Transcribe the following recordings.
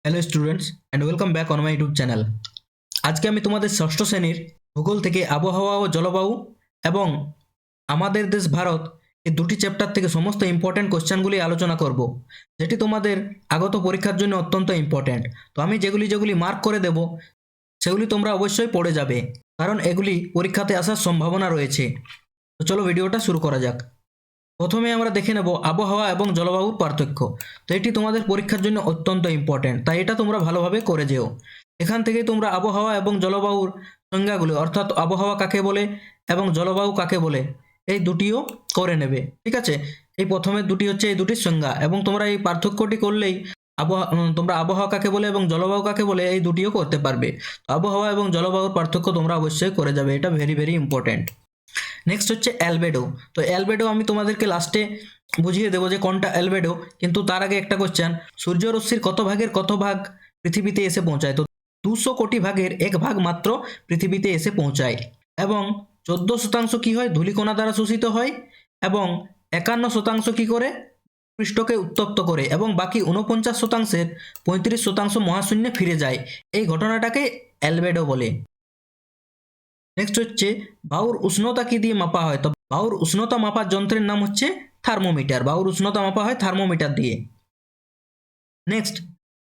Hello students and welcome back on my YouTube channel. আজকে আমি তোমাদের ষষ্ঠ শ্রেণীর ভূগোল থেকে আবহাওয়া ও জলবায়ু এবং আমাদের দেশ ভারত এই দুটি চ্যাপ্টার থেকে সমস্ত ইম্পর্ট্যান্ট কোশ্চেনগুলি আলোচনা করব, যেটি তোমাদের আগত পরীক্ষার জন্য অত্যন্ত ইম্পর্ট্যান্ট। তো আমি যেগুলি যেগুলি মার্ক করে দেব সেগুলি তোমরা অবশ্যই পড়ে যাবে, কারণ এগুলি পরীক্ষাতে আসার সম্ভাবনা রয়েছে। তো চলো ভিডিওটা শুরু করা যাক। প্রথমে আমরা দেখে নেব আবহাওয়া এবং জলবায়ুর পার্থক্য। তো এটি তোমাদের পরীক্ষার জন্য অত্যন্ত ইম্পর্ট্যান্ট, তাই এটা তোমরা ভালোভাবে করে যেও। এখান থেকেই তোমরা আবহাওয়া এবং জলবায়ুর সংজ্ঞাগুলো, অর্থাৎ আবহাওয়া কাকে বলে এবং জলবায়ু কাকে বলে, এই দুটিও করে নেবে। ঠিক আছে, এই প্রথমের দুটি হচ্ছে এই দুটির সংজ্ঞা, এবং তোমরা এই পার্থক্যটি করলেই তোমরা আবহাওয়া কাকে বলে এবং জলবায়ু কাকে বলে এই দুটিও করতে পারবে। তো আবহাওয়া এবং জলবায়ুর পার্থক্য তোমরা অবশ্যই করে যাবে, এটা ভেরি ভেরি ইম্পর্ট্যান্ট। নেক্সট হচ্ছে অ্যালবেডো। তো অ্যালবেডো আমি তোমাদেরকে লাস্টে বুঝিয়ে দেবো যে কোনটা অ্যালবেডো, কিন্তু তার আগে একটা কোশ্চেন, সূর্যরশ্মির কত ভাগের কত ভাগ পৃথিবীতে এসে পৌঁছায়? তো 200 কোটি ভাগের 1 ভাগ মাত্র পৃথিবীতে এসে পৌঁছায়, এবং 14% কি হয়? ধূলিকণা দ্বারা শোষিত হয়, এবং 51% কি করে? পৃষ্ঠকে উত্তপ্ত করে, এবং বাকি 49%-এর 35% মহাশূন্যে ফিরে যায়। এই ঘটনাটাকে অ্যালবেডো বলে। নেক্সট হচ্ছে বায়ুর উষ্ণতা কি দিয়ে মাপা হয়? তো বায়ুর উষ্ণতা মাপার যন্ত্রের নাম হচ্ছে থার্মোমিটার। বায়ুর উষ্ণতা মাপা হয় থার্মোমিটার দিয়ে। নেক্সট,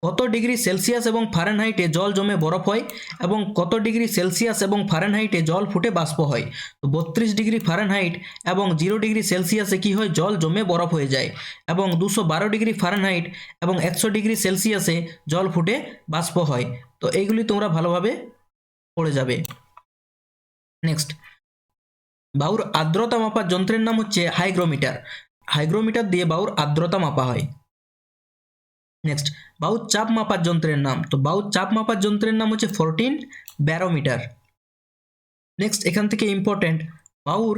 কত ডিগ্রি সেলসিয়াস এবং ফারেনহাইটে জল জমে বরফ হয়, এবং কত ডিগ্রি সেলসিয়াস এবং ফারেনহাইটে জল ফুটে বাষ্প হয়? তো 32 ডিগ্রি ফারেনহাইট এবং 0 ডিগ্রি সেলসিয়াসে কি হয়? জল জমে বরফ হয়ে যায়, এবং 212 ডিগ্রি ফারেনহাইট এবং 100 ডিগ্রি সেলসিয়াসে জল ফুটে বাষ্প হয়। তো এইগুলি তোমরা ভালোভাবে পড়ে যাবে। নেক্সট, বায়ুর আর্দ্রতা মাপার যন্ত্রের নাম হচ্ছে হাইগ্রোমিটার। হাইগ্রোমিটার দিয়ে বায়ুর আর্দ্রতা মাপা হয়। নেক্সট, বায়ুর চাপ মাপার যন্ত্রের নাম। তো বায়ুর চাপ মাপার যন্ত্রের নাম হচ্ছে 14 ব্যারোমিটার। নেক্সট, এখান থেকে ইম্পর্টেন্ট, বায়ুর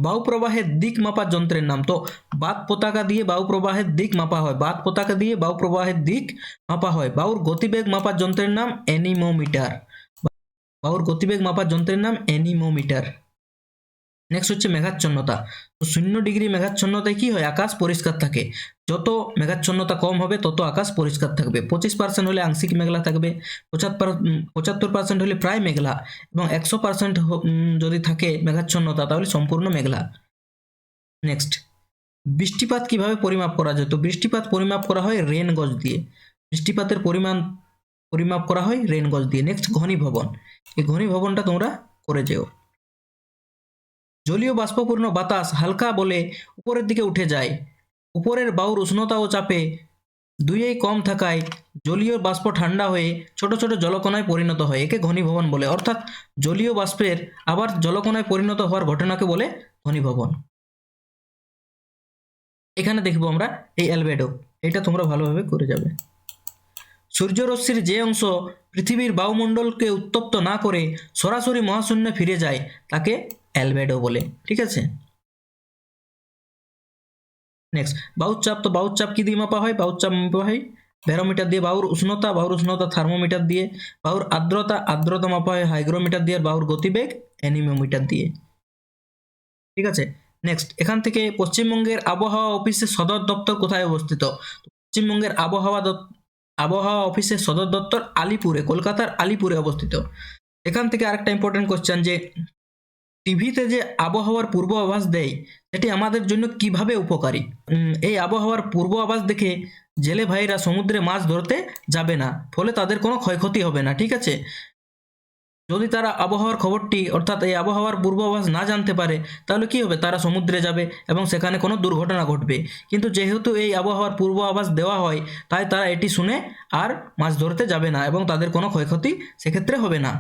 বায়ু প্রবাহের দিক মাপার যন্ত্রের নাম। তো বাত পতাকা দিয়ে বায়ু প্রবাহের দিক মাপা হয়। বাত পতাকা দিয়ে বায়ু প্রবাহের দিক মাপা হয়। বায়ুর গতিবেগ মাপার যন্ত্রের নাম অ্যানিমোমিটার। বায়ুর গতিবেগ মাপার যন্ত্রের নাম অ্যানিমোমিটার। নেক্সট হচ্ছে মেঘাচ্ছন্নতা। তো 0 ডিগ্রি মেঘাচ্ছন্নতায় কি হয়? আকাশ পরিষ্কার থাকে। যত মেঘাচ্ছন্নতা কম হবে তত আকাশ পরিষ্কার থাকবে। 25% হলে আংশিক মেঘলা থাকবে, 75% হলে প্রায় মেঘলা, এবং 100% যদি থাকে মেঘাচ্ছন্নতা তাহলে সম্পূর্ণ মেঘলা। নেক্সট, বৃষ্টিপাত কিভাবে পরিমাপ করা যায়? তো বৃষ্টিপাত পরিমাপ করা হয় রেন গজ দিয়ে। বৃষ্টিপাতের পরিমাণ পরিমাপ করা হয় রেন গজ দিয়ে। নেক্সট, ঘনীভবন। এই ঘনীভবনটা তোমরা করে যেও। জলীয় বাষ্পপূর্ণ বাতাস হালকা বলে উপরের দিকে উঠে যায়। উপরের বায়ুর উষ্ণতা ও চাপে দুইয়েই কম থাকায় জলীয় বাষ্প ঠান্ডা হয়ে ছোট ছোট জলকণায় পরিণত হয়। একে ঘনীভবন বলে। অর্থাৎ জলীয় বাষ্পের আবার জলকণায় পরিণত হওয়ার ঘটনাকে বলে ঘনীভবন। এখানে দেখবো আমরা এই অ্যালবেডো, এটা তোমরা ভালোভাবে করে যাবে। সূর্যরশ্মির যে অংশ পৃথিবীর বায়ুমণ্ডলকে উত্তপ্ত না করে সরাসরি মহাশূন্যে ফিরে যায় তাকে অ্যালবেডো বলে। ঠিক আছে। নেক্সট, বায়ুর চাপ। তো বায়ুর চাপ কি দিয়ে মাপা হয়? বায়ুর চাপ মাপা হয় ব্যারোমিটার দিয়ে। বায়ুর উষ্ণতা থার্মোমিটার দিয়ে। বায়ুর আর্দ্রতা মাপা হয় হাইগ্রোমিটার দিয়ে। আর বায়ুর গতিবেগ অ্যানিমোমিটার দিয়ে। ঠিক আছে। নেক্সট, এখান থেকে পশ্চিমবঙ্গের আবহাওয়া অফিসের সদর দপ্তর কোথায় অবস্থিত? পশ্চিমবঙ্গের আবহাওয়া অফিসের সদর দপ্তর আলিপুরে, কলকাতার আলিপুরে অবস্থিত। এখান থেকে আরেকটা ইম্পর্টেন্ট কোশ্চেন, যে টিভিতে যে আবহাওয়ার পূর্বাভাস দেয় সেটি আমাদের জন্য কিভাবে উপকারী? এই আবহাওয়ার পূর্বাভাস দেখে জেলে ভাইরা সমুদ্রে মাছ ধরতে যাবে না, ফলে তাদের কোনো ক্ষয়ক্ষতি হবে না। ঠিক আছে। যদি তারা আবহাওয়ার খবরটি, অর্থাৎ এই আবহাওয়ার পূর্বাভাস না জানতে পারে, তাহলে কি হবে? তারা সমুদ্রে যাবে এবং সেখানে কোনো দুর্ঘটনা ঘটবে। কিন্তু যেহেতু এই আবহাওয়ার পূর্বাভাস দেওয়া হয়, তাই তারা এটি শুনে আর মাছ ধরতে যাবে না, এবং তাদের কোনো ক্ষয়ক্ষতি সেক্ষেত্রে হবে না।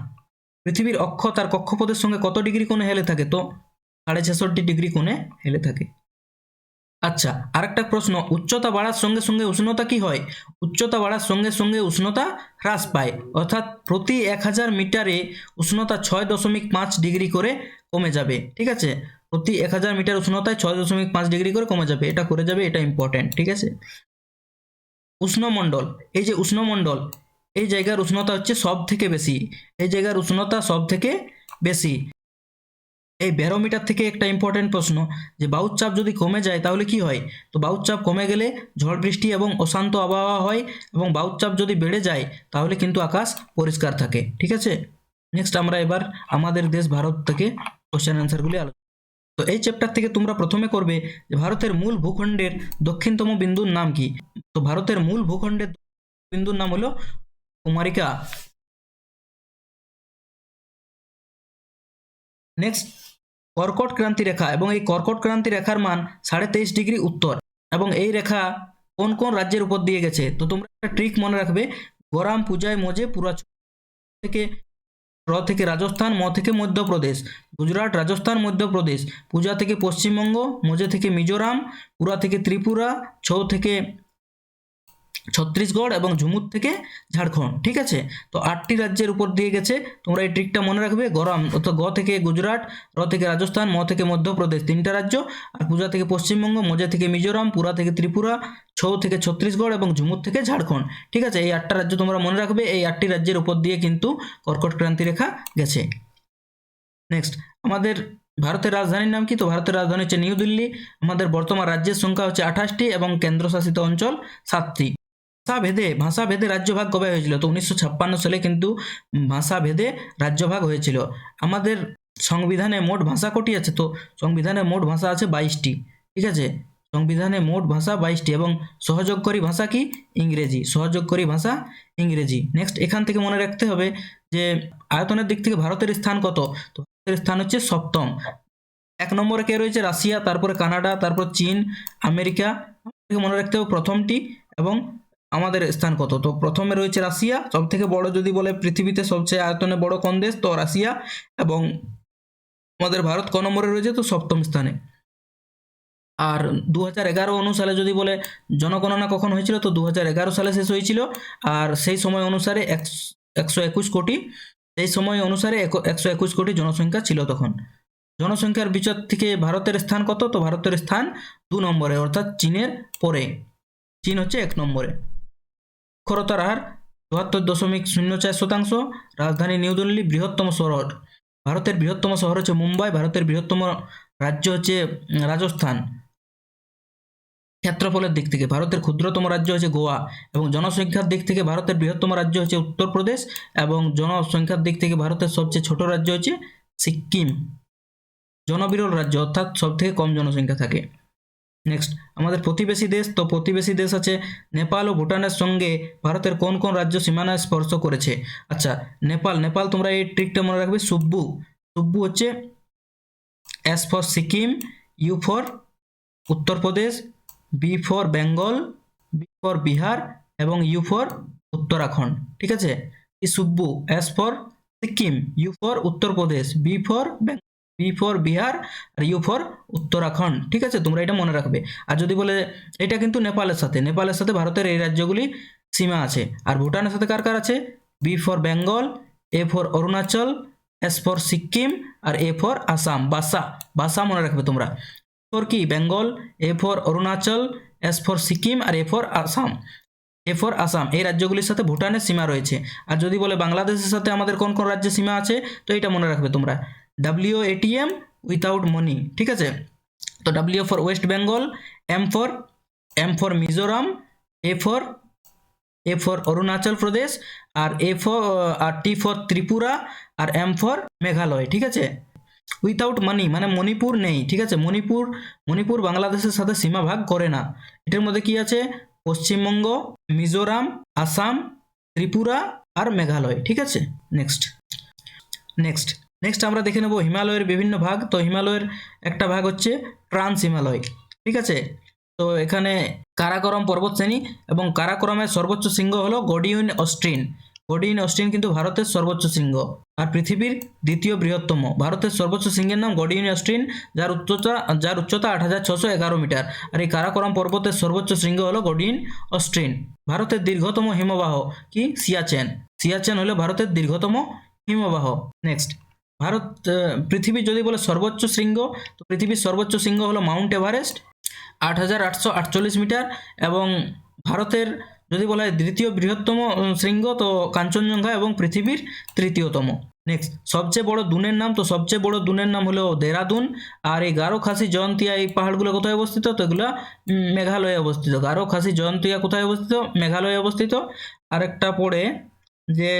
পৃথিবীর অক্ষ তার কক্ষপথের সঙ্গে কত ডিগ্রি কোণে হেলে থাকে? তো 66.5 ডিগ্রি কোণে হেলে থাকে। আচ্ছা, আরেকটা প্রশ্ন, উচ্চতা বাড়ার সঙ্গে সঙ্গে উষ্ণতা কি হয়? উচ্চতা বাড়ার সঙ্গে সঙ্গে উষ্ণতা হ্রাস পায়। অর্থাৎ প্রতি 1000 মিটারে উষ্ণতা 6.5 ডিগ্রি করে কমে যাবে। ঠিক আছে। প্রতি 1000 মিটার উষ্ণতায় 6.5 ডিগ্রি করে কমে যাবে। এটা করে যাবে, এটা ইম্পর্টেন্ট। ঠিক আছে। উষ্ণমণ্ডল। এই যে উষ্ণমণ্ডল, এই জায়গার উষ্ণতা হচ্ছে সব থেকে বেশি। এই জায়গার উষ্ণতা সব থেকে বেশি। এই ব্যারোমিটার থেকে একটা ইম্পর্টেন্ট প্রশ্ন, যে বায়ুর চাপ যদি কমে যায় তাহলে কি হয়? তো বায়ুর চাপ কমে গেলে ঝড় বৃষ্টি এবং অশান্ত আবহাওয়া হয়, এবং বায়ুর চাপ যদি বেড়ে যায় তাহলে কিন্তু আকাশ পরিষ্কার থাকে। ঠিক আছে, নেক্সট আমরা এবার আমাদের দেশ ভারত থেকে কোশ্চেন অ্যান্সারগুলি আলোচনা। তো এই চ্যাপ্টার থেকে তোমরা প্রথমে করবে যে ভারতের মূল ভূখণ্ডের দক্ষিণতম বিন্দুর নাম কি? তো ভারতের মূল ভূখণ্ডের বিন্দুর নাম হলো কুমারিকা। নেক্সট, কর্কট ক্রান্তি রেখা, এবং এই কর্কট ক্রান্তি রেখার মান 23.5 ডিগ্রি উত্তর, এবং এই রেখা কোন কোন রাজ্যের উপর দিয়ে গেছে? তো তোমরা একটা ট্রিক মনে রাখবে, গরম পূজায় মজে পুরা থেকে র থেকে রাজস্থান, ম থেকে মধ্যপ্রদেশ, গুজরাট, রাজস্থান, মধ্যপ্রদেশ, পূজা থেকে পশ্চিমবঙ্গ, মজে থেকে মিজোরাম, পুরা থেকে ত্রিপুরা, ছৌ থেকে ছত্তিশগড় এবং ঝুমুর থেকে ঝাড়খণ্ড। ঠিক আছে, তো 8টি রাজ্যের উপর দিয়ে গেছে। তোমরা এই ট্রিকটা মনে রাখবে, গরম অর্থাৎ গ থেকে গুজরাট, র থেকে রাজস্থান, ম থেকে মধ্যপ্রদেশ 3টা রাজ্য, আর পূজা থেকে পশ্চিমবঙ্গ, মজে থেকে মিজোরাম, পুরা থেকে ত্রিপুরা, ছৌ থেকে ছত্তিশগড় এবং ঝুমুর থেকে ঝাড়খণ্ড। ঠিক আছে, এই 8টা রাজ্য তোমরা মনে রাখবে। এই 8টি রাজ্যের উপর দিয়ে কিন্তু কর্কট ক্রান্তি রেখা গেছে। নেক্সট, আমাদের ভারতের রাজধানীর নাম কি? তো ভারতের রাজধানী হচ্ছে নিউ দিল্লি। আমাদের বর্তমান রাজ্যের সংখ্যা হচ্ছে 28টি এবং কেন্দ্রশাসিত অঞ্চল 7টি। ভাষাভেদে রাজ্যভাগ কবে হয়েছিল? তো 1956 সালে কিন্তু ভাষাভেদে রাজ্যভাগ হয়েছিল। আমাদের সংবিধানে মোট ভাষা কটি আছে? তো সংবিধানে মোট ভাষা আছে 22টি। ঠিক আছে, সংবিধানে মোট ভাষা 22টি, এবং সহযোগকারী ভাষা কি? ইংরেজি। সহযোগকারী ভাষা ইংরেজি। নেক্সট, এখান থেকে মনে রাখতে হবে যে আয়তনের দিক থেকে ভারতের স্থান কত? তো ভারতের স্থান হচ্ছে 7ম। 1 নম্বরে কে রয়েছে? রাশিয়া, তারপরে কানাডা, তারপর চীন, আমেরিকা। মনে রাখতে হবে প্রথমটি এবং আমাদের স্থান কত। তো প্রথমে রয়েছে রাশিয়া, সব থেকে বড় যদি বলে পৃথিবীতে সবচেয়ে আয়তনে বড় কোন দেশ? তো রাশিয়া। এবং আমাদের ভারত ক নম্বরে রয়েছে? তো 7ম স্থানে। আর 2011 সালে যদি বলে জনগণনা কখন হয়েছিল? তো 2011 সালে শেষ হয়েছিল। আর সেই সময় অনুসারে 121 কোটি, সেই সময় অনুসারে 121 কোটি জনসংখ্যা ছিল তখন। জনসংখ্যার বিচার থেকে ভারতের স্থান কত? তো ভারতের স্থান 2 নম্বরে, অর্থাৎ চীনের পরে। চীন হচ্ছে 1 নম্বরে। সাক্ষরতার হার 74.04%। রাজধানী নিউ দিল্লি। বৃহত্তম শহর, ভারতের বৃহত্তম শহর হচ্ছে মুম্বাই। ভারতের বৃহত্তম রাজ্য হচ্ছে রাজস্থান। ক্ষেত্রফলের দিক থেকে ভারতের ক্ষুদ্রতম রাজ্য হচ্ছে গোয়া, এবং জনসংখ্যার দিক থেকে ভারতের বৃহত্তম রাজ্য হচ্ছে উত্তরপ্রদেশ, এবং জনসংখ্যার দিক থেকে ভারতের সবচেয়ে ছোট রাজ্য হচ্ছে সিকিম। জনবিরল রাজ্য, অর্থাৎ সব থেকে কম জনসংখ্যা থাকে। নেক্সট, আমাদের প্রতিবেশী দেশ। তো প্রতিবেশী দেশ আছে নেপাল ও ভুটানের সঙ্গে ভারতের কোন কোন রাজ্য সীমানা স্পর্শ করেছে? আচ্ছা, নেপাল তোমরা এই ট্রিকটা মনে রাখবে। সুব্বু হচ্ছে S for Sikkim, U for Uttar Pradesh, B for Bengal, B for Bihar, এবং ইউ ফর উত্তরাখণ্ড। ঠিক আছে, এই সুব্বু, S for Sikkim, U for Uttar Pradesh, B for Bihar, আর ইউ ফর উত্তরাখণ্ড। ঠিক আছে, তোমরা এটা মনে রাখবে। আর যদি বলে এটা কিন্তু নেপালের সাথে ভারতের এই রাজ্যগুলি সীমা আছে। আর ভুটানের সাথে কার কার আছে? B for Bengal, A for Arunachal, S for Sikkim, আর এ ফর আসাম। বাসা মনে রাখবে তোমরা। ফর কি? Bengal, A for Arunachal, S for Sikkim, আর এ ফর আসাম। এই রাজ্যগুলির সাথে ভুটানের সীমা রয়েছে। আর যদি বলে বাংলাদেশের সাথে আমাদের কোন কোন রাজ্যের সীমা আছে, তো এটা মনে রাখবে তোমরা। WATM, without money. ঠিক আছে, তো W for West Bengal, M for Mizoram, A for Arunachal Pradesh, আর টি ফর ত্রিপুরা, আর এম ফর মেঘালয়। ঠিক আছে, উইথাউট মানি মানে মণিপুর নেই। ঠিক আছে, মণিপুর বাংলাদেশের সাথে সীমা ভাগ করে না। এটার মধ্যে কি আছে? পশ্চিমবঙ্গ, মিজোরাম, আসাম, ত্রিপুরা আর মেঘালয়। ঠিক আছে, নেক্সট আমরা দেখে নেব হিমালয়ের বিভিন্ন ভাগ। তো হিমালয়ের একটা ভাগ হচ্ছে ট্রান্স হিমালয়। ঠিক আছে, তো এখানে কারাকোরাম পর্বতশ্রেণী, এবং কারাকোরামের সর্বোচ্চ শৃঙ্গ হলো গডিয়ন অস্ট্রিন কিন্তু ভারতের সর্বোচ্চ শৃঙ্গ, আর পৃথিবীর দ্বিতীয় বৃহত্তম। ভারতের সর্বোচ্চ শৃঙ্গের নাম গডিয়ন অস্ট্রিন, যার উচ্চতা 8611 মিটার। আর এই কারাকোরাম পর্বতের সর্বোচ্চ শৃঙ্গ হলো গডিয়ন অস্ট্রিন। ভারতের দীর্ঘতম হিমবাহ কি? সিয়াচেন হলো ভারতের দীর্ঘতম হিমবাহ। নেক্সট, পৃথিবীর যদি বলে সর্বোচ্চ শৃঙ্গ, তো পৃথিবীর সর্বোচ্চ শৃঙ্গ হলো মাউন্ট এভারেস্ট, 8848 মিটার। এবং ভারতের যদি বলা হয় দ্বিতীয় বৃহত্তম শৃঙ্গ, তো কাঞ্চনজঙ্ঘা, এবং পৃথিবীর তৃতীয়তম। নেক্সট সবচেয়ে বড় দুনের নাম, তো সবচেয়ে বড় দুনের নাম হলো দেরাদুন। আর এই গারো খাসি জয়ন্তিয়া এই পাহাড়গুলো কোথায় অবস্থিত? তো এগুলো মেঘালয়ে অবস্থিত। গারো খাসি জয়ন্তিয়া কোথায় অবস্থিত? মেঘালয়ে অবস্থিত। আরেকটা পড়ে যে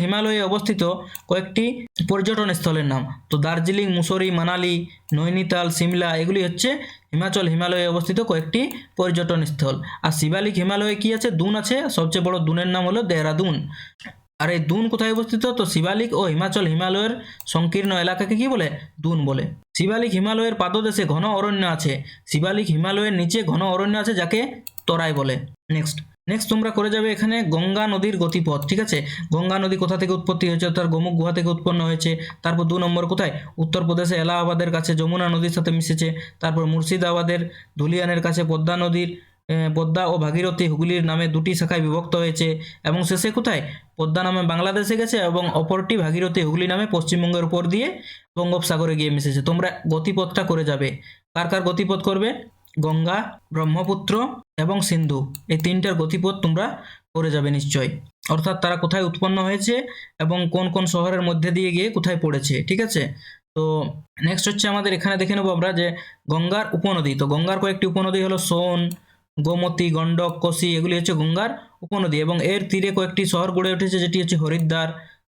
হিমালয়ে অবস্থিত কয়েকটি পর্যটন স্থলের নাম, তো দার্জিলিং, মুসৌরি, মানালি, নৈনিতাল, সিমলা এগুলি হচ্ছে হিমালয়ে অবস্থিত কয়েকটি পর্যটন স্থল। আর শিবালিক হিমালয়ে কি আছে? দুন আছে। সবচেয়ে বড় দুনের নাম হলো দেহরাদুন। আর এই দুন কোথায় অবস্থিত? তো শিবালিক ও হিমালয়ের সংকীর্ণ এলাকাকে কি বলে? দুন বলে। শিবালিক হিমালয়ের পাদদেশে ঘন অরণ্য আছে। শিবালিক হিমালয়ের নিচে ঘন অরণ্য আছে যাকে তরাই বলে। নেক্সট নেক্সট তোমরা করে যাবে এখানে গঙ্গা নদীর গতিপথ। ঠিক আছে, গঙ্গা নদী কোথা থেকে উৎপত্তি হয়েছে? তার গোমুখ গুহা থেকে উৎপন্ন হয়েছে। তারপর 2 নম্বর কোথায়? উত্তরপ্রদেশে এলাহাবাদের কাছে যমুনা নদীর সাথে মিশেছে। তারপর মুর্শিদাবাদের ধুলিয়ানের কাছে পদ্মা ও ভাগীরথী হুগলির নামে 2টি শাখায় বিভক্ত হয়েছে। এবং শেষে কোথায়? পদ্মা নামে বাংলাদেশে গেছে এবং অপরটি ভাগীরথী হুগলি নামে পশ্চিমবঙ্গের উপর দিয়ে বঙ্গোপসাগরে গিয়ে মিশেছে। তোমরা গতিপথটা করে যাবে। কার কার গতিপথ করবে? গঙ্গা, ব্রহ্মপুত্র এবং সিন্ধু, এই 3টার গতিপথ তোমরা করে যাবে নিশ্চয়ই। অর্থাৎ তারা কোথায় উৎপন্ন হয়েছে এবং কোন কোন শহরের মধ্যে দিয়ে গিয়ে কোথায় পড়েছে। ঠিক আছে, তো নেক্সট হচ্ছে আমাদের এখানে দেখে নেবো আমরা যে গঙ্গার উপনদী। তো গঙ্গার কয়েকটি উপনদী হলো সোন, গোমতী, গণ্ডক, কোসি, এগুলি হচ্ছে গঙ্গার উপনদী। এবং এর তীরে কয়েকটি শহর গড়ে উঠেছে, যেটি হচ্ছে হরিদ্বার,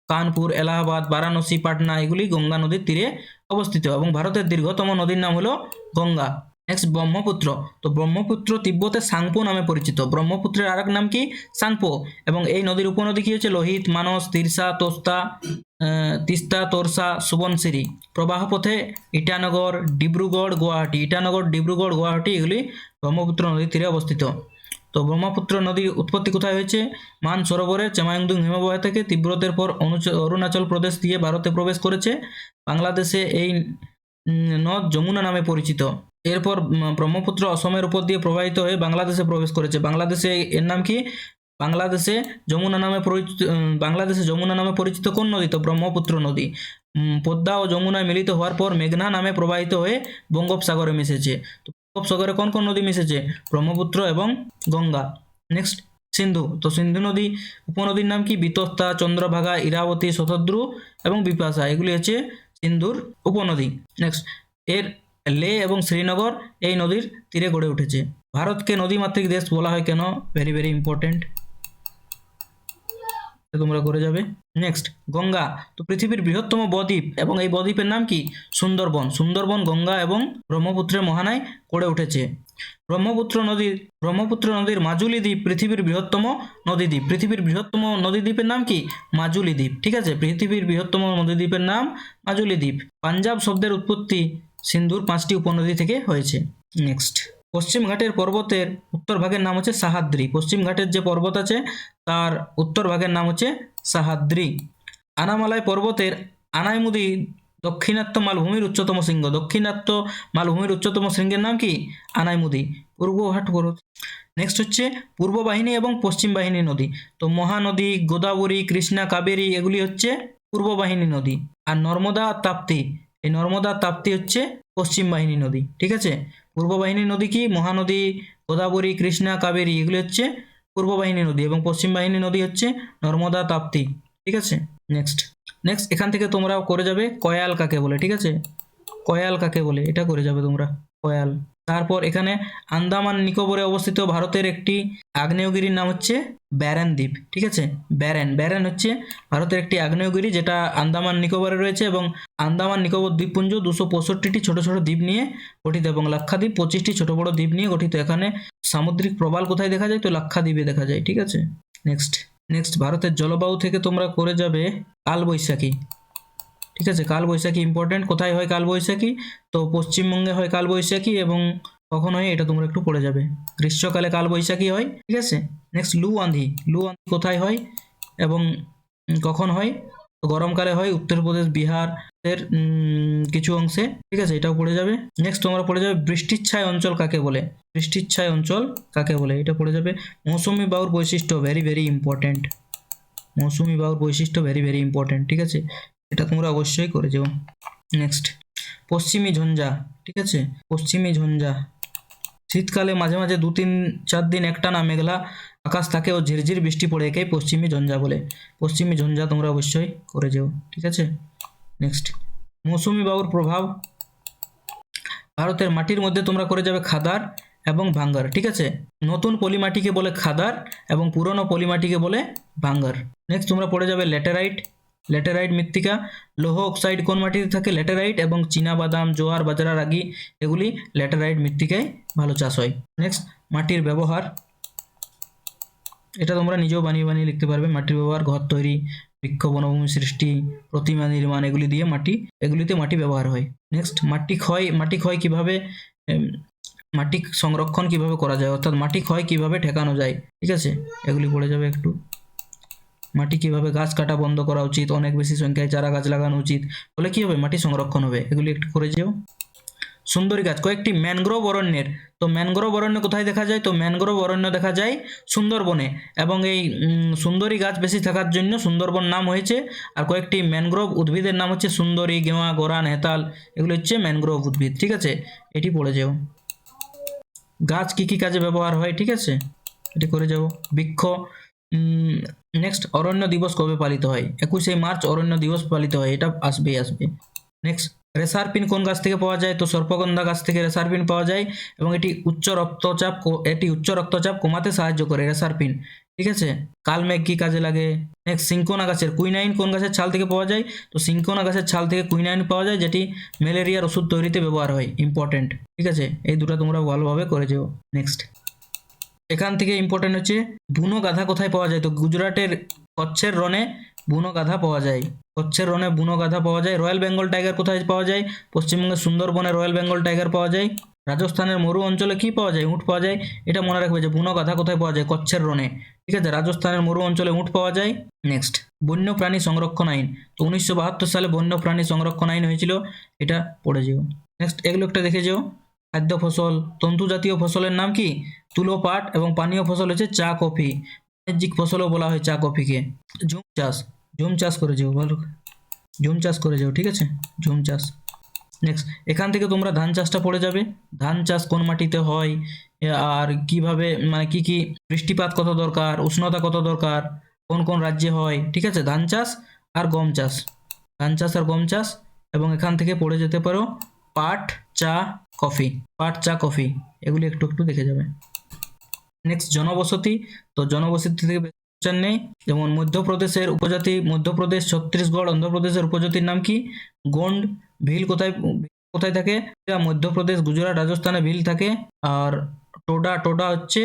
কানপুর, এলাহাবাদ, বারাণসী, পাটনা, এগুলি গঙ্গা নদীর তীরে অবস্থিত। এবং ভারতের দীর্ঘতম নদীর নাম হলো গঙ্গা। নেক্সট ব্রহ্মপুত্র। তো ব্রহ্মপুত্র তিব্বতের সাংপো নামে পরিচিত। ব্রহ্মপুত্রের আরেক নাম কি? সাংপো। এবং এই নদীর উপনদী কি হচ্ছে? লোহিত, মানস, তিস্তা, তোরসা, সুবনশিরি। প্রবাহ পথে ইটানগর, ডিব্রুগড়, গুয়াহাটি এগুলি ব্রহ্মপুত্র নদীর তীরে অবস্থিত। তো ব্রহ্মপুত্র নদীর উৎপত্তি কোথায় হয়েছে? মান সরোবরের চেমাইংদুং হিমবাহ থেকে তিব্বতের পর অরুণাচল প্রদেশ দিয়ে ভারতে প্রবেশ করেছে। বাংলাদেশে এই নদ যমুনা নামে পরিচিত। এরপর ব্রহ্মপুত্র অসমের উপর দিয়ে প্রবাহিত হয়ে বাংলাদেশে প্রবেশ করেছে। বাংলাদেশে এর নাম কি? বাংলাদেশে যমুনা নামে পরিচিত কোন নদী? তো ব্রহ্মপুত্র নদী। পদ্মা ও যমুনায় মিলিত হওয়ার পর মেঘনা নামে প্রবাহিত হয়ে বঙ্গোপসাগরে মিশেছে। তো বঙ্গোপসাগরে কোন কোন নদী মিশেছে? ব্রহ্মপুত্র এবং গঙ্গা। নেক্সট সিন্ধু। তো সিন্ধু নদী উপনদীর নাম কি? বিতস্তা, চন্দ্রভাগা, ইরাবতী, শতদ্রু এবং বিপাশা, এগুলি হচ্ছে সিন্ধুর উপনদী। নেক্সট এর লে এবং শ্রীনগর এই নদীর তীরে গড়ে উঠেছে। ভারতকে নদীমাতৃক দেশ বলা হয় কেন? ভেরি ভেরি ইম্পর্টেন্ট, তোমরা করে যাবে। নেক্সট গঙ্গা। তো পৃথিবীর বৃহত্তম বদ্বীপ এবং এই বদ্বীপের নাম কি? সুন্দরবন গঙ্গা এবং ব্রহ্মপুত্রের মোহনায় গড়ে উঠেছে। ব্রহ্মপুত্র নদীর মাজুলি দ্বীপ পৃথিবীর বৃহত্তম নদীদ্বীপ। পৃথিবীর বৃহত্তম নদীদ্বীপের নাম কি? মাজুলি দ্বীপ। ঠিক আছে, পৃথিবীর বৃহত্তম নদীদ্বীপের নাম মাজুলি দ্বীপ। পাঞ্জাব শব্দের উৎপত্তি সিন্ধুর 5টি উপনদী থেকে হয়েছে। নেক্সট পশ্চিম ঘাটের পর্বতের উত্তর ভাগের নাম হচ্ছে সাহাদ্রি। পশ্চিম ঘাটের যে পর্বত আছে তার উত্তর ভাগের নাম হচ্ছে সাহাদ্রি। আনামালাই পর্বতের আনাইমুদি দাক্ষিণাত্য মালভূমির উচ্চতম শৃঙ্গ। দাক্ষিণাত্য মালভূমির উচ্চতম শৃঙ্গের নাম কি? আনাইমুদি। পূর্বঘাট পর্বত। নেক্সট হচ্ছে পূর্ব বাহিনী এবং পশ্চিম বাহিনী নদী। তো মহানদী, গোদাবরী, কৃষ্ণা, কাবেরী এগুলি হচ্ছে পূর্ব বাহিনী নদী। আর নর্মদা, তাপ্তি, এই নর্মদা, তাপ্তি হচ্ছে পশ্চিম বাহিনী নদী। ঠিক আছে, পূর্ব বাহিনী নদী কি? মহানদী, গোদাবরী, কৃষ্ণা, কাবেরী এগুলি হচ্ছে পূর্ব বাহিনী নদী এবং পশ্চিম বাহিনী নদী হচ্ছে নর্মদা, তাপ্তি। ঠিক আছে, নেক্সট এখান থেকে তোমরা করে যাবে কয়াল কাকে বলে। ঠিক আছে, কয়াল কাকে বলে এটা করে যাবে তোমরা, কয়াল। তারপর এখানে আন্দামান নিকোবরে অবস্থিত ভারতের একটি আগ্নেয়গিরির নাম হচ্ছে ব্যারেন দ্বীপ। ঠিক আছে, ব্যারেন হচ্ছে ভারতের একটি আগ্নেয়গিরি যেটা আন্দামান নিকোবরে রয়েছে। এবং আন্দামান নিকোবর দ্বীপপুঞ্জ 265টি ছোট ছোট দ্বীপ নিয়ে গঠিত এবং লাক্ষাদ্বীপ 25টি ছোট বড় দ্বীপ নিয়ে গঠিত। এখানে সামুদ্রিক প্রবাল কোথায় দেখা যায়? তো লাক্ষাদ্বীপে দেখা যায়। ঠিক আছে, নেক্সট ভারতের জলবায়ু থেকে তোমরা করে যাবে কালবৈশাখী। ঠিক আছে, কালবৈশাখী ইম্পর্টেন্ট। কোথায় হয় কালবৈশাখী? তো পশ্চিমবঙ্গে হয় কালবৈশাখী। এবং কখন হয় এটা তোমরা একটু পড়ে যাবে। গ্রীষ্মকালে কালবৈশাখী হয়। ঠিক আছে, নেক্সট লু আঁধি কোথায় হয় এবং কখন হয়? তো গরমকালে হয় উত্তরপ্রদেশ, বিহারের কিছু অংশে। ঠিক আছে, এটাও পড়ে যাবে। নেক্সট তোমরা পড়ে যাবে বৃষ্টিচ্ছায় অঞ্চল কাকে বলে। বৃষ্টিচ্ছায় অঞ্চল কাকে বলে এটা পড়ে যাবে। মৌসুমি বায়ুর বৈশিষ্ট্য, ভেরি ভেরি ইম্পর্টেন্ট। মৌসুমি বায়ুর বৈশিষ্ট্য ভেরি ভেরি ইম্পর্টেন্ট। ঠিক আছে, এটা তোমরা অবশ্যই করে যাও। নেক্সট পশ্চিমী ঝঞ্ঝা। ঠিক আছে, পশ্চিমী ঝঞ্ঝা শীতকালে মাঝে মাঝে 2-3-4 দিন একটানা মেঘলা আকাশ থাকে ও ঝিরঝির বৃষ্টি পড়ে, একেই পশ্চিমী ঝঞ্ঝা বলে। পশ্চিমী ঝঞ্ঝা তোমরা অবশ্যই করে যেও, ঠিক আছে। নেক্সট, মৌসুমী বায়ুর প্রভাব। ভারতের মাটির মধ্যে তোমরা করে যাবে খাদার এবং ভাঙ্গার, ঠিক আছে। নতুন পলিমাটিকে বলে খাদার এবং পুরনো পলিমাটিকে বলে ভাঙ্গার। নেক্সট তোমরা পড়ে যাবে ল্যাটেরাইট। ল্যাটেরাইট মৃত্তিকা। লৌহ অক্সাইড কোন মাটিতে থাকে? ল্যাটেরাইট। এবং চীনা বাদাম, জোয়ার, বাজরা, রাগি এগুলি ল্যাটেরাইট মৃত্তিকায় ভালো চাষ হয়। নেক্সট, মাটির ব্যবহার। এটা তোমরা নিজেও বানিয়ে বানিয়ে লিখতে পারবে। মাটির ব্যবহার: ঘর তৈরি, বৃক্ষ, বনভূমি সৃষ্টি, প্রতিমা নির্মাণ, এগুলি দিয়ে এগুলিতে মাটি ব্যবহার হয়। নেক্সট, মাটি ক্ষয় কিভাবে, মাটি সংরক্ষণ কিভাবে করা যায়, অর্থাৎ মাটি ক্ষয় কিভাবে ঠেকানো যায়, ঠিক আছে, এগুলি পড়ে যাবে একটু। মাটি কিভাবে, গাছ কাটা বন্ধ করা উচিত, অনেক বেশি সংখ্যায় চারা গাছ লাগানো উচিত, বলে কি হবে, মাটি সংরক্ষণ হবে, এগুলি একটু করে যেও। সুন্দরী গাছ, কয়েকটি ম্যানগ্রোভ অরণ্যের, তো ম্যানগ্রোভ অরণ্য কোথায় দেখা যায়? তো ম্যানগ্রোভ অরণ্য দেখা যায় সুন্দরবনে, এবং এই সুন্দরী গাছ বেশি থাকার জন্য সুন্দরবন নাম হয়েছে। আর কয়েকটি ম্যানগ্রোভ উদ্ভিদের নাম হচ্ছে সুন্দরী, গেওয়া, গরান, হেতাল, এগুলো হচ্ছে ম্যানগ্রোভ উদ্ভিদ, ঠিক আছে, এটি পড়ে যাও। গাছ কি কি কাজে ব্যবহার হয়, ঠিক আছে, এটি করে যাও। বৃক্ষ। নেক্সট, অরণ্য দিবস কবে পালিত হয়? 21শে মার্চ অরণ্য দিবস পালিত হয়, এটা আসবে। নেক্সট, রেসারপিন কোন গাছ থেকে পাওয়া যায়? তো সর্পগন্ধা গাছ থেকে রেসারপিন পাওয়া যায়, এবং এটি উচ্চ রক্তচাপ কমাতে সাহায্য করে রেসারপিন, ঠিক আছে। কালমেঘ কি কাজে লাগে? নেক্সট, সিনকোনা গাছের কুইনাইন কোন গাছের ছাল থেকে পাওয়া যায়? তো সিনকোনা গাছের ছাল থেকে কুইনাইন পাওয়া যায়, যেটি ম্যালেরিয়ার ওষুধ তৈরিতে ব্যবহার হয়, ইম্পর্টেন্ট, ঠিক আছে, এই দুটো তোমরা ভালোভাবে করে যেও। নেক্সট, এখান থেকে ইম্পর্টেন্ট হচ্ছে বুনো গাধা কোথায় পাওয়া যায়? তো গুজরাটের কচ্ছের রনে বুনো গাধা পাওয়া যায়। কচ্ছের রনে বুনো গাধা পাওয়া যায়। রয়্যাল বেঙ্গল টাইগার কোথায় পাওয়া যায়? পশ্চিমবঙ্গের সুন্দরবনে রয়্যাল বেঙ্গল টাইগার পাওয়া যায়। রাজস্থানের মরু অঞ্চলে কি পাওয়া যায়? উট পাওয়া যায়। এটা মনে রাখবে যে বুনো গাধা কোথায় পাওয়া যায়? কচ্ছের রনে, ঠিক আছে। রাজস্থানের মরু অঞ্চলে উট পাওয়া যায়। নেক্সট, বন্যপ্রাণী সংরক্ষণ আইন। তো 1972 সালে বন্যপ্রাণী সংরক্ষণ আইন হয়েছিল, এটা পড়ে যেও। নেক্সট, এগুলো একটা দেখে যেও। খাদ্য ফসল, তন্তু জাতীয় ফসলের নাম কি? তুলো, পাট, এবং পানীয় ফসল হচ্ছে চা, কফি। বাণিজ্যিক ফসলও বলা হয় চা, কফিকে। ঝুম চাষ করে যেও, ভালো ঝুম চাষ করে যাও, ঠিক আছে, ঝুম চাষ। নেক্সট, এখান থেকে তোমরা ধান চাষটা পড়ে যাবে। ধান চাষ কোন মাটিতে হয়, আর কিভাবে, মানে কি কি বৃষ্টিপাত কত দরকার, উষ্ণতা কত দরকার, কোন কোন রাজ্যে হয়, ঠিক আছে। ধান চাষ আর গম চাষ, এবং এখান থেকে পড়ে যেতে পারো পাট, চা, কফি, এগুলি একটু একটু দেখে যাবে। নেক্সট, জনবসতি। তো জনবসতি থেকে কোশ্চেন নেই, যেমন মধ্যপ্রদেশের উপজাতি, মধ্যপ্রদেশ, ছত্তিশগড়, অন্ধ্রপ্রদেশের উপজাতির নাম কি? গোন্ড। ভিল কোথায় থাকে? মধ্যপ্রদেশ, গুজরাট, রাজস্থানে ভিল থাকে। আর টোডা হচ্ছে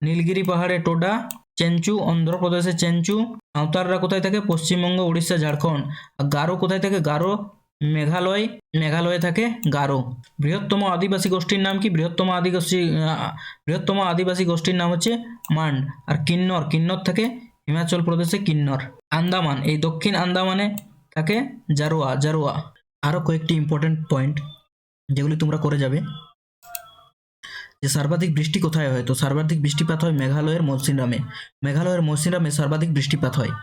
নীলগিরি পাহাড়ে টোডা। চেঞ্চু, অন্ধ্রপ্রদেশে চেঞ্চু। সাঁওতালরা কোথায় থাকে? পশ্চিমবঙ্গ, উড়িষ্যা, ঝাড়খণ্ড। আর গারো কোথায় থাকে? গারো মেঘালয়ে থাকে গারো। বৃহত্তম আদিবাসী গোষ্ঠীর নাম কি? বৃহত্তম আদিবাসী গোষ্ঠীর নাম হচ্ছে মান্ড। আর কিন্নর থাকে হিমাচল প্রদেশে কিন্নর। আন্দামান, এই দক্ষিণ আন্দামানে থাকে জারোয়া। আরো কয়েকটি ইম্পর্টেন্ট পয়েন্ট যেগুলি তোমরা করে যাবে, যে সর্বাধিক বৃষ্টি কোথায় হয়? তো সর্বাধিক বৃষ্টিপাত হয় মেঘালয়ের মৌসিনরামে সর্বাধিক বৃষ্টিপাত হয়।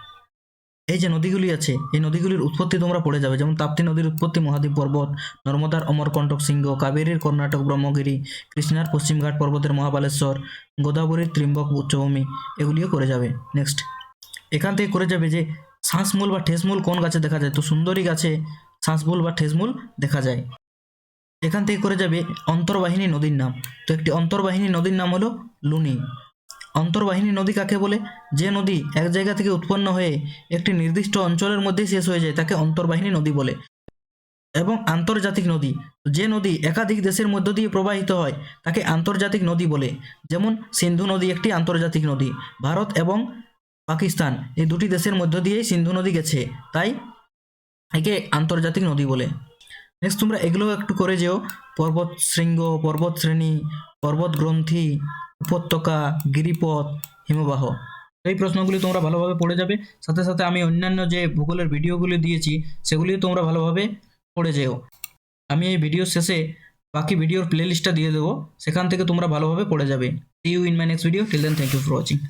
এই যে নদীগুলি আছে, এই নদীগুলির উৎপত্তি তোমরা পড়ে যাবে, যেমন তাপ্তি নদীর উৎপত্তি মহাদেব পর্বত, নর্মদার অমরকণ্টক শৃঙ্গ, কাবেরীর কর্ণাটক ব্রহ্মগিরি, কৃষ্ণার পশ্চিমঘাট পর্বতের মহাবালেশ্বর, গোদাবরীর ত্রিম্বক উচ্চভূমি, এগুলিও করে যাবে। নেক্সট, এখান থেকে করে যাবে যে শ্বাসমূল বা ঠেসমূল কোন গাছে দেখা যায়? তো সুন্দরী গাছে শ্বাসমূল বা ঠেসমূল দেখা যায়। এখান থেকে করে যাবে অন্তর্বাহিনী নদীর নাম। তো একটি অন্তর্বাহিনী নদীর নাম হলো লুনি। অন্তর্বাহিনী নদী কাকে বলে? যে নদী এক জায়গা থেকে উৎপন্ন হয়ে একটি নির্দিষ্ট অঞ্চলের মধ্যেই শেষ হয়ে যায় তাকে অন্তর্বাহিনী নদী বলে। এবং আন্তর্জাতিক নদী, যে নদী একাধিক দেশের মধ্য দিয়ে প্রবাহিত হয় তাকে আন্তর্জাতিক নদী বলে। যেমন সিন্ধু নদী একটি আন্তর্জাতিক নদী। ভারত এবং পাকিস্তান এই দুটি দেশের মধ্য দিয়েই সিন্ধু নদী গেছে, তাই একে আন্তর্জাতিক নদী বলে। নেক্সট, তোমরা এগুলো একটু করে যেও। পর্বত শৃঙ্গ, পর্বত শ্রেণী, পর্বত গ্রন্থি, উপত্যকা, গিরিপথ, হিমবাহ, এই প্রশ্নগুলি তোমরা ভালোভাবে পড়ে যাবে। সাথে সাথে আমি অন্যান্য যে ভূগোলের ভিডিওগুলি দিয়েছি সেগুলিও তোমরা ভালোভাবে পড়ে যেও। আমি এই ভিডিওর শেষে বাকি ভিডিওর প্লেলিস্টটা দিয়ে দেবো, সেখান থেকে তোমরা ভালোভাবে পড়ে যাবে। See you in my next video. Till then, thank you for watching.